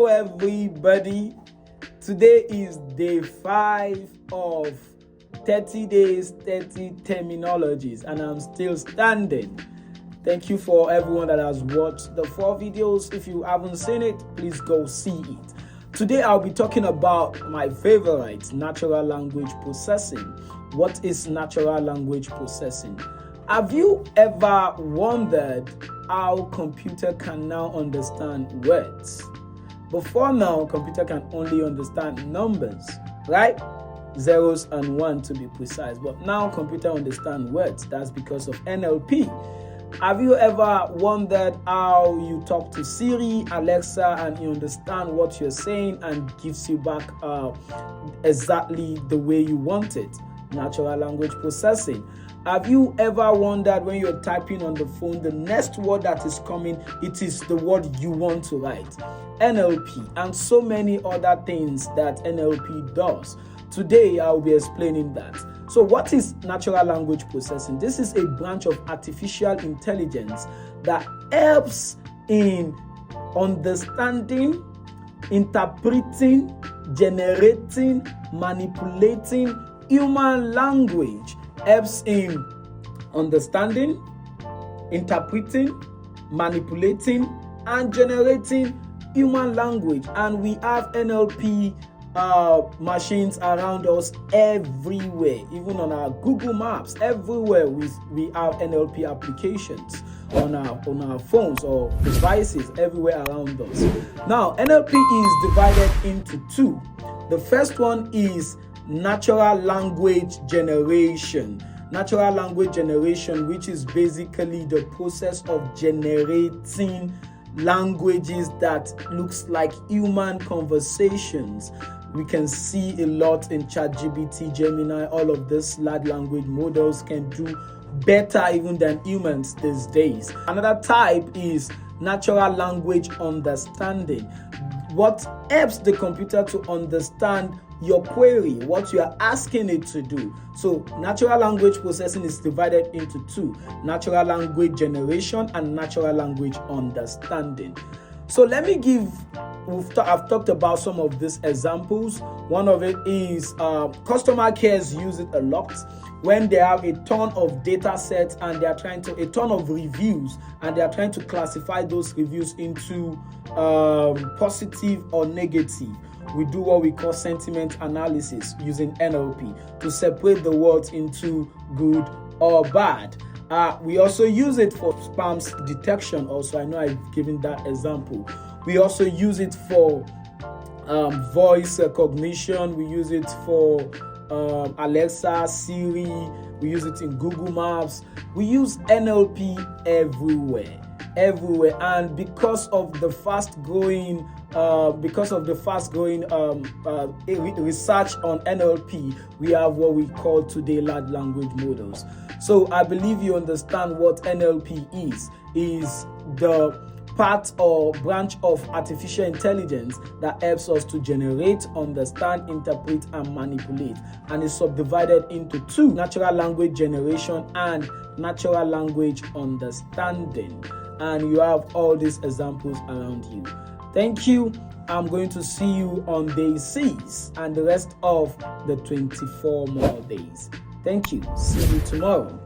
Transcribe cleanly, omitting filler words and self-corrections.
Hello everybody. Today is day 5 of 30 days, 30 terminologies, and I'm still standing. Thank you for everyone that has watched the 4 videos. If you haven't seen it, please go see it. Today I'll be talking about my favorite, natural language processing. What is natural language processing? Have you ever wondered how computer can now understand words? Before now, computer can only understand numbers, right? Zeros and one to be precise. But now computer understand words. That's because of NLP. Have you ever wondered how you talk to Siri, Alexa, and you understand what you're saying and gives you back exactly the way you want it? Natural language processing. Have you ever wondered when you're typing on the phone, the next word that is coming, it is the word you want to write? NLP and so many other things that NLP does. Today, I'll be explaining that. So what is natural language processing? This is a branch of artificial intelligence that helps in understanding, interpreting, generating, manipulating human language. Helps in understanding, interpreting, manipulating, and generating human language. And we have NLP machines around us everywhere, even on our Google Maps. Everywhere we have NLP applications on our phones or devices everywhere around us. Now, NLP is divided into 2. The first one is natural language generation. Natural language generation, which is basically the process of generating languages that looks like human conversations. We can see a lot in ChatGPT, Gemini. All of these large language models can do better even than humans these days. Another type is natural language understanding. What helps the computer to understand your query, what you are asking it to do. So natural language processing is divided into 2: natural language generation and natural language understanding. So let me give, I've talked about some of these examples. One of it is customer cares use it a lot when they have a ton of data sets and they are trying to, a ton of reviews, and they are trying to classify those reviews into positive or negative. We do what we call sentiment analysis using NLP to separate the words into good or bad. We also use it for spam detection also. I know I've given that example. We also use it for voice recognition. We use it for Alexa, Siri. We use it in Google Maps. We use NLP everywhere. And because of the fast growing research on NLP, we have what we call today large language models. So I believe you understand what NLP is the part or branch of artificial intelligence that helps us to generate, understand, interpret, and manipulate, and is subdivided into 2: natural language generation and natural language understanding. And you have all these examples around you. Thank you. I'm going to see you on day 6 and the rest of the 24 more days. Thank you. See you tomorrow.